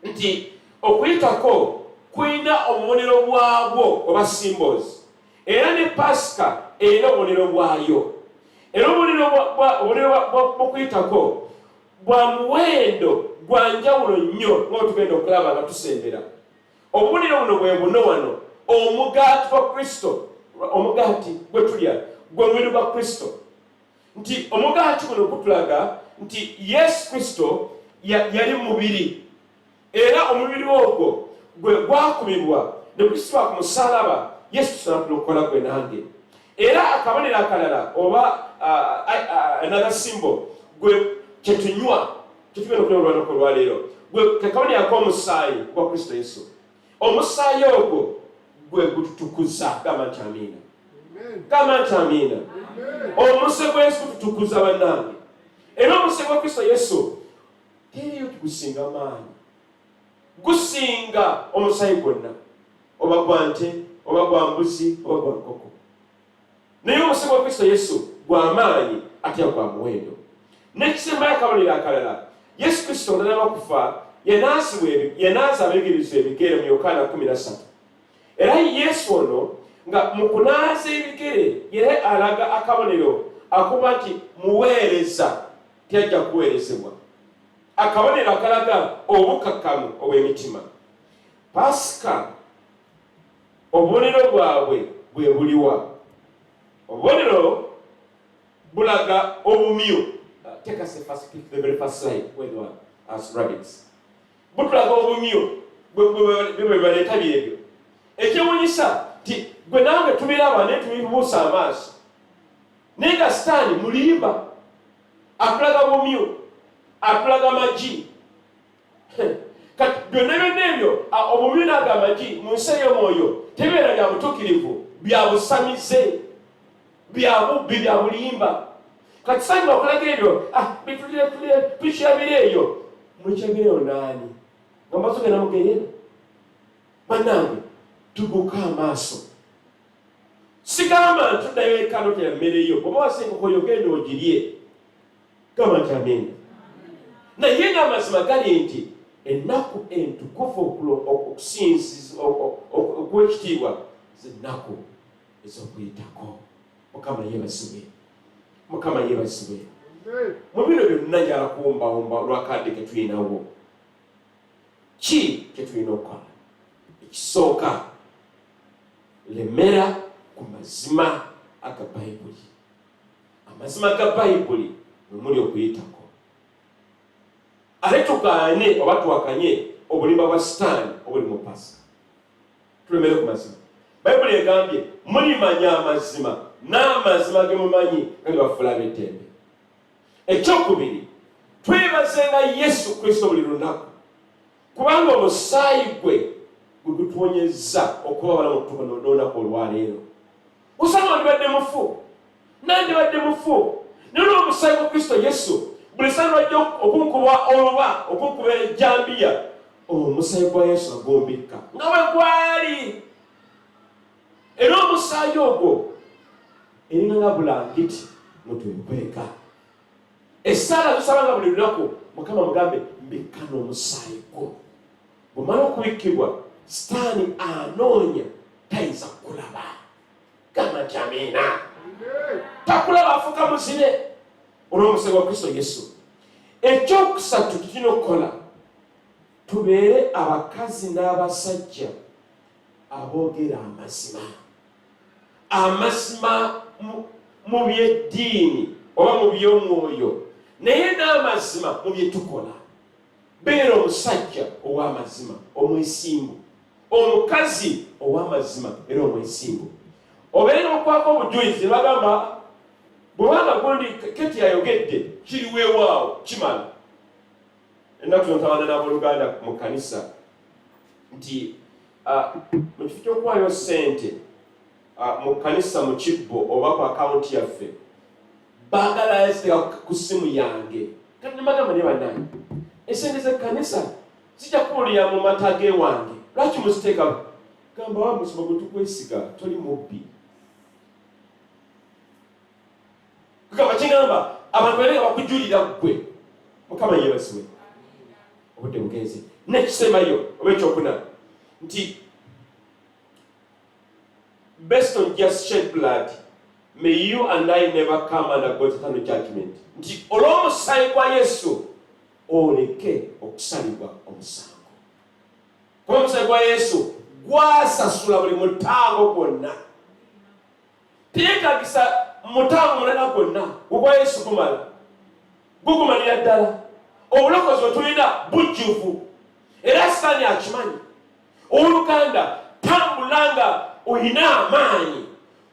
nti Okuyitako kulina obubonero bwabwo oba symbols, era ne Pasika erina obubonero bwayo. Era obubonero bw'Okuyitako bwa muwendo gwa njawulo nnyo nga tugenda okulaba nga tusembera. Obubonero buno bwe buno wano: omugaati gwa Kristo, omugaati gwe tulya gwe mubiri gwa Kristo. Nti omugaati guno gutulaga nti Yesu Kristo yali mubiri, era omubiri ogwo gwe gwakubibwa ne gusibwa ku musalaba. Yesu Kristo n'atulokola gwe nange. Era akabonero akalala oba another symbol gwe kyetunywa kyetugenda okulaba olunaku olwaleero, gwe kakabonero ak'omusaayi gwa Kristo Yesu. Omusaayi ogwo gwe gututukuza. Gamba nti amiina. Gamba nti amiina. Omuse gwa Yesu gututukuza bannange. Era omuse gwa Kristo Yesu teriyo tugusinga maanyi, gusinga omusaayi gwonna, oba gwa nte oba gwa mbuzi oba gwa nkoko. Naye omuse gwa Kristo Yesu gwa maanyi ate gwa muwendo. N'ekisembayo akabonero akalala, Yesu Kristo nga tanaba kufa yanaaza abayigiriza ebigere mu Yokaana 13. Era Yesu ono nga mu kunaaza ebigere yera alaga akabonero akuba nti muweereza teyajja kuweerezebwa. Akabonero akalaga obukakkamu obw'emitima. Pasika obubonero bwabwe bwe buliwa? obubonero bulaga obumyu. Take us the very first slide where they were as rabbits. Butulaga obumyu bwe baleeta byebyo. Ekyewuunyisa nti gwe nange tubiraba naye tubibuusa amaaso. Naye nga Sitaani mulimba, atulaga bumyu, atulaga magi. Kati byonna byonna ebyo obumyu n'aga amagi mu nsi ey'omwoyo tebeera bya butuukirivu, bya busamize, bya bubbi, bya bulimba. Kati Sitaani okulaga ebyo bitulire tukyabira eyo. Mukyabireyo naani? Nga mbazo genda mugeyeera. Bannange tuguka amaaso. Sigamba tuddayo eka notera mmere yo. Oba wasinga okoyo genda ogirye. Gamba nti amina. Naye ng'amazima gali nti ennaku entukuvu okusinziza okw'ekitiibwa z'ennaku ez'Okuyitako. Mukama yeebazibwe. Mukama yeebazibwe. Mu bino byonna njala kuwumbawumba olwakadde ke tulinawo. Ki kye tulina okukola? Ekisooka, lemera ku mazima aga Bayibuli. Amazima ga Bayibuli mwe muli Okuyitako. Ate tugaane oba tuwakanye obulimba bwa Sitaani obuli mu Pasika. Tulemere ku mazima. Bayibuli egambye mulimanya amazima n'amazima ge mumanyi gali bafuula ab'eddembe. Ekyokubiri, twebazenga Yesu Kristo buli lunaku, kubanga omusaayi gwe gutuwonyezza okuba balamu okutuuka n'olunaku olwaleero. Osanga ndibadde mufu, nandibadde mufu, naye olw'omusaayi gwa Kristo Yesu buli saa lwajja okunkuba oluba, okunkuba ejjambiya, omusaayi gwa Yesu agombika nga bwe gwali. Era omusaayi ogwo eringa nga bulangiti mutwekweka. Essaala tusabanga buli lunaku, Mukama mugambe mbikka n'omusaayi gwo. Bw'omala okubikkibwa, Sitaani anoonya tayinza kulaba. Gamba nti amiina. Takulaba, afuuka muzibe olw'omusaayi gwa Kristo Yesu. Ekyokusatu tulina okukola, tubeere abakazi n'abasajja aboogera amazima. Amazima mu by'eddiini oba mu by'omwoyo, naye n'amazima mu bye tukola. Beera omusajja ow'amazima, omwesimbu. Omukazi ow'amazima era omwesimbu. Obeere n'okwako obujulizi bagamba bwebanga gundi Keti yayogedde kiri weewaawo kimala. Ennaku zino ntawana n'abooluganda mu kkanisa nti mu kifo ky'okuwaayo ssente mu kkanisa mu kibbo oba ku akawunti yaffe baagala yaziteeka ku ssimu yange. Kati nebagamba ne bannange esente z'ekkanisa zijja kuwulira mu mata g'ewange, lwaki muziteeka? Gamba wa musoma gwe tukwesiga toli mubbi. Kugamba kingamba abantu baleka bakujulira ggwe. Mukama yeebazibwe. Obudde bugenze. Nekisembayo oba ekyokuna nti based on just shed blood, may you and I never come under God's eternal judgment. Nti olw'omusaayi gwa Yesu oleke okusalibwa omusango. Kuba omusaayi gwa Yesu gwasasula buli mutango gwonna. Teyeetagisa mutango mulala gwonna, gugwa Yesu gumala. Gugumalira ddala. Obulokozi bwe tulina bujjuvu. Era Sitaani akimanyi. Owooluganda tambulanga oyina amaanyi,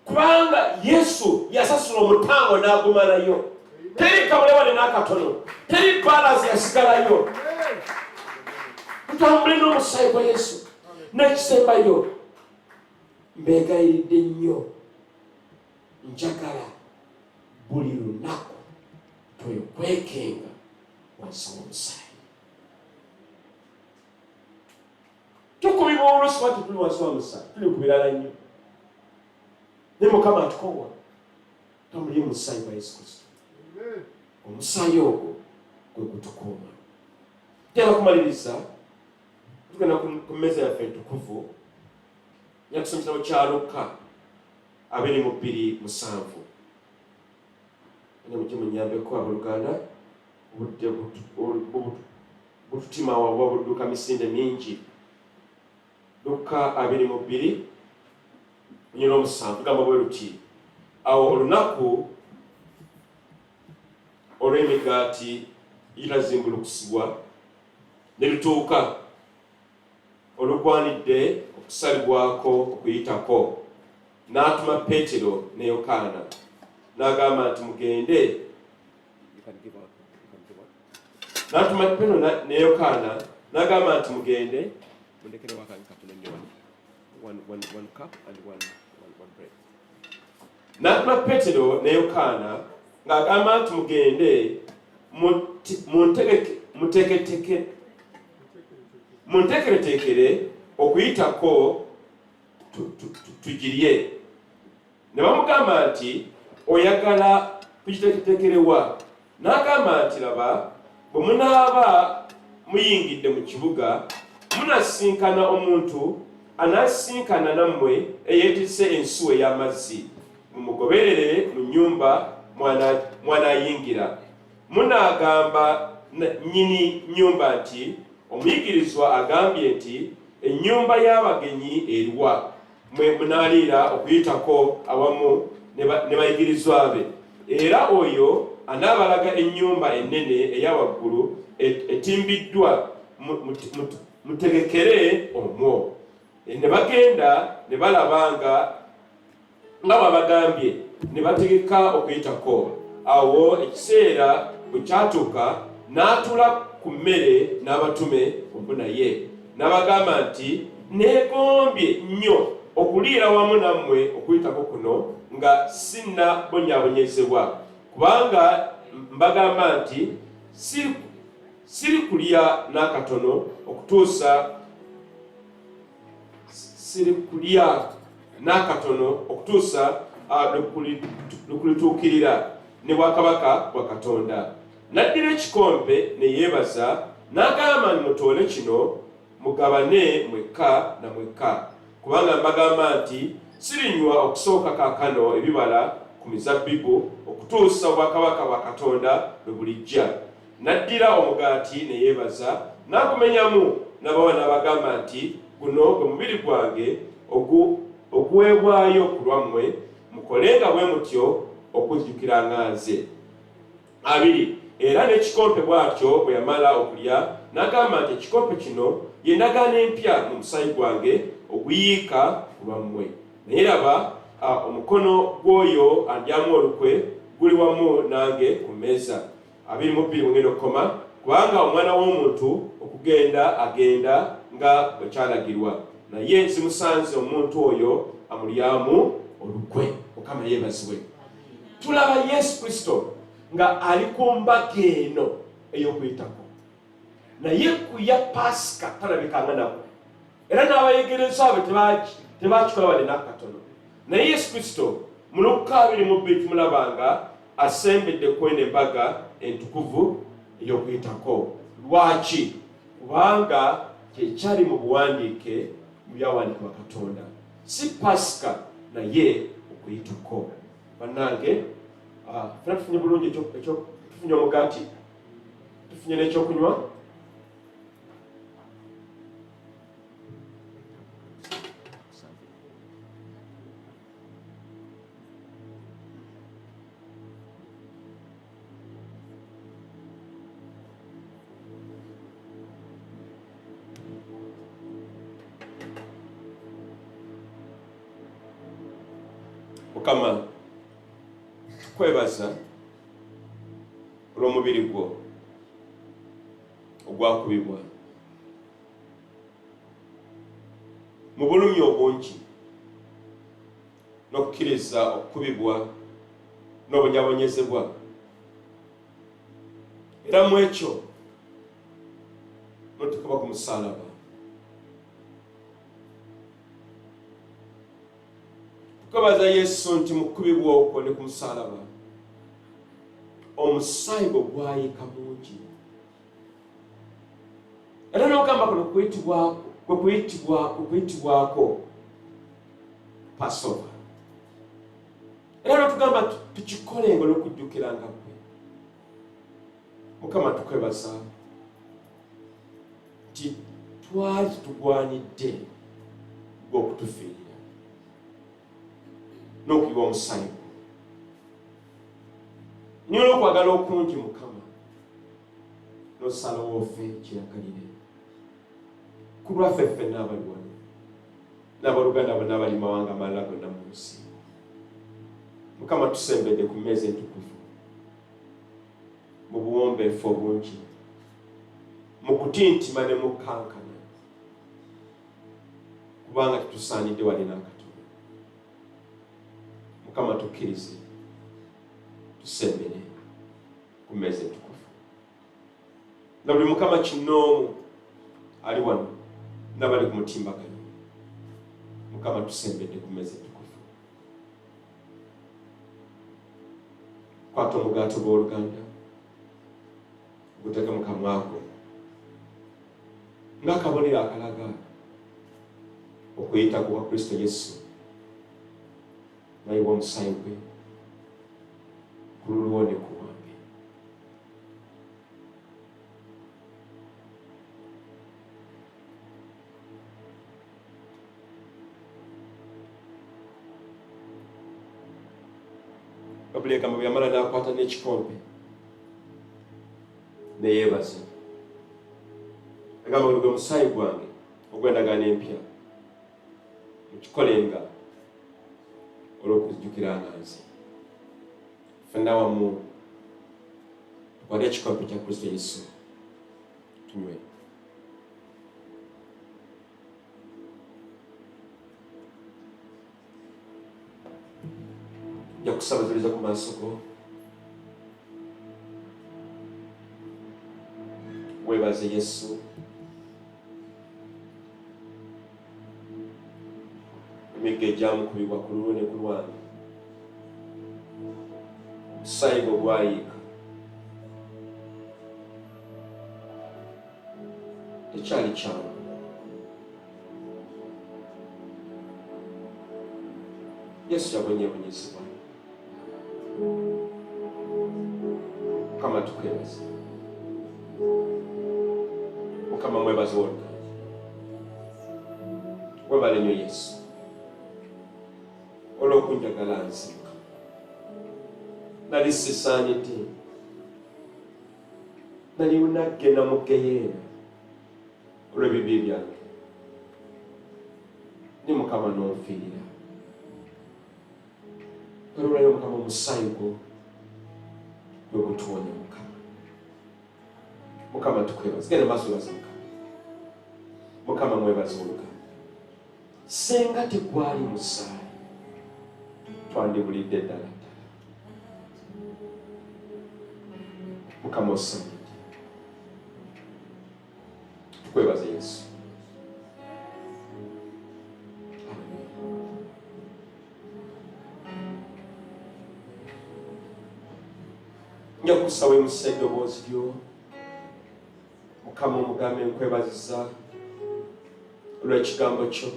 kubanga Yesu yasasula omutango n'agumalayo. Teri kabulewane n'akatono, teri balazi yasigalayo. Tutambule n'omusaayi gwa Yesu. N'ekisembayo, mbeegayiridde nnyo, njagala buli lunaku twekwekenga wansi w'omusaayi. Tukubibwa oluusi bati tuli wansi w'omusaayi, tuli ku birala nnyo. Naye Mukama atukowa tambulire mu musaayi gwa Yesu Kristo. Omusaayi ogwo gwe gutukuuma. Tera kumaliriza, tugenda ku mmeeza yaffe entukuvu. Njja kusoma ekitabo kya Luka 22:7. Ene munyambeko abooluganda obudde bututima wawa budduka misinde mingi. Luka 22:7 gamba bwe luti. awo olunaku olw'emigaati girazimbulukusibwa ne lutuuka olugwanidde okusalibwako okuyitako, n'atuma Peetero ne Yokaana n'agamba nti mugende. N'atuma Peetero ne Yokaana n'agamba nti mugende. N'atuma Peetero ne Yokaana ng'agamba nti mugende munteekereteekere okuyitako tugirye. Ne bamugamba nti oyagala tugiteeketeekerewa? N'agamba nti laba, bwe munaaba muyingidde mu kibuga munasinkana omuntu anasinkana nammwe eyeetisse ensuwa ey'amazzi, mumugoberere mu nnyumba mwanayingira. Munaagamba nnyini nnyumba nti omuyigirizwa agambye nti ennyumba y'abagenyi eriwa, mwe munaaliira okuyitako awamu ne bayigirizwa be. Era oyo anaabalaga ennyumba ennene ey'awaggulu etimbiddwa, mutegekere omwo. Ne bagenda ne balabanga nga babagambye, ne bategeka okuyitako. Awo ekiseera bwe kyatuuka n'atuula ku mmere n'abatume wamu naye. N'abagamba nti neegombye nnyo okuliira wamu nammwe okuyitako kuno nga sinnabonyaabonyezebwa, kubanga mbagamba nti siri kulya n'akatono okutuusa lwekulituukirira ne bwakabaka bwa Katonda. N'addira ekikompe ne yeebaza n'agamba nti mutoole kino mugabane mwekka na mwekka, kubanga mbagamba nti sirinywa okusooka kaakano ebibala ku mizabbibu okutuusa obwakabaka bwa Katonda bwe bulijja. N'addira omugaati ne yeebaza n'agumenyamu n'abawa n'abagamba nti guno gwe mubiri gwange oguweebwayo ku lwammwe, mukolenga bwe mutyo okuzijukiranga nze. 2. Era n'ekikompe bw'atyo bwe yamala okulya n'agamba nti ekikompe kino ye ndagaano empya mu musaayi gwange oguyiika ku lwammwe. Naye laba, omukono gw'oyo andyamu olukwe guli wamu nange ku mmeeza. 22 mugenda okukoma, kubanga omwana w'omuntu okugenda agenda nga bwe kyalagirwa, naye simusanze omuntu oyo amulyamu olukwe. Mukama yeebazibwe. Tulaba Yesu Kristo nga ali ku mbaga eno ey'okuyitako, naye ku ya Pasika talabikanga nako, era n'abayigirizwa be tebakikola wadde n'akatono. Naye Yesu Kristo mu Luka 22 tumulabanga asembedde kwena embaga entukuvu ey'okuyitako. Lwaki? Kubanga kyekyali mu buwandiike mu byawandiikibwa Katonda, si Pasika naye okuyitako. Bannange, fena tufunye bulungi tufunye omugaati, tufunye n'ekyokunywa. Mukama kwebaza olw'omubiri gwo ogwakubibwa mu bulumi obungi n'okukkiriza okukubibwa n'obonyabonyezebwa, era mu ekyo n'otukaba ku musaalaba. Tukabaza Yesu nti mukubibwa okwo ne ku musaalaba omusaayi gwe gwayika mungi, era n'ogamba kuno kuyitibwako Passover, era n'otugamba tukikolenga olw'okujjukiranga gwe. Mukama tukwebaza nti twali tugwanidde gw'okutufiirira n'okuyiwa omusaayi gwo, Nyono okwagala okungi Mukama n'osalawo ofe kirakalire ku lwaffe ffenna abali wano n'abaluganda bonna abali mawanga amalala gonna mu nsi. Mukama tusembedde ku mmeeza entukuvu mu buwombeefu obungi, mu kutintima ne mu kankana, kubanga tutusaanidde wali n'akatono. Mukama tukkirize tusembere ku mmeeza entukuvu. Na buli Mukama kinnoomu ali wano n'abali ku mutimbagano, Mukama tusembedde ku mmeeza entukuvu. Kwata omugaato gw'Oluganda guteke mu kamwa ko ng'akabonero akalaga okuyita kwa Kristo Yesu nayiwa omusaayi gwe ku lulwo ne ku lwange. Babuleka mu byamala n'akwata n'ekikompe ne yeebaza. Agamba gwe musaayi gwange ogw'endagaano empya mukikolenga olw'okujjukiranga nze. Ffenna wamu tukwate ekikompe kya Kristo Yesu tunywe. Nja kusabaziriza ku maaso go. Weebaze Yesu. Emigga egyamukubibwa ku lulwo ne ku lwange, omusaayi gwe gwayiika, tekyali kyangu. Yesu yabonyeebonyezebwa. Mukama tukwebaze. Mukama mwebaze wonna. Webale nnyo Yesu olw'okunjagala nze. Nali sisaanidde, nali nagenda mu ggeyeena olw'ebibi byange, ne Mukama n'onfiirira. Olwaleero Mukama omusaayi gwo gwe gutuwonya Mukama. Mukama tukwebaze. Genda maaso webaze Mukama. Mukama mwebaze Oluganda. Senga tegwali musaayi twandibulidde ddala ddala. Mukama osaanidde. Tukwebaze Yesu. Nja kusaba emusa eddoboozi lyo. Mukama omugambe nkwebaziza olw'ekigambo kyo,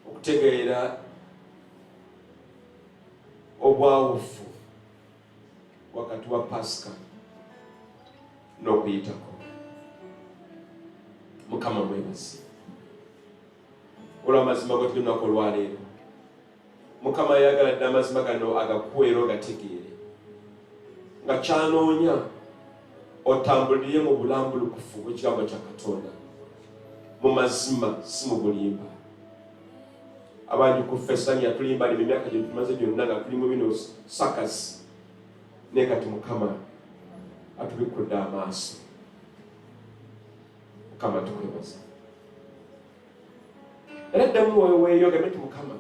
okutegeera obwawufu wakati wa Pasika n'Okuyitako. Mukama mwebazi olw'amazima go tulinaku olwaleero. Mukama yayagala dda amazima gano agakuweera ogategeere, nga kyanoonya otambulire mu bulambulukufu bw'ekigambo kya Katonda, mu mazima si mu bulimba. Abangi ku fesani yatulimba ali emyaka gye tumaze gyonna nga tulimu bino sakasi, naye kati Mukama atubikudde amaaso. Mukama tukwebaza. Era ddamu weeyogeme ti Mukama,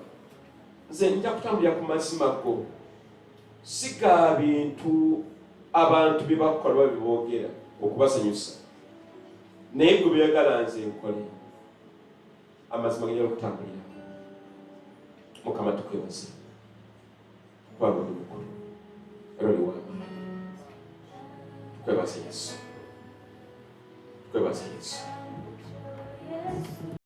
nze nja kutambulira ku mazima go, si ga bintu abantu bye bakola babiboogera okubasanyusa, naye gwe byagala nze nkole. Amazima ge njala okutambulira. Mukama tukwebaza. Kubanga oli mukulu era oli w'amaanyi. Tukwebaza Yesu. Tukwebaza Yesu.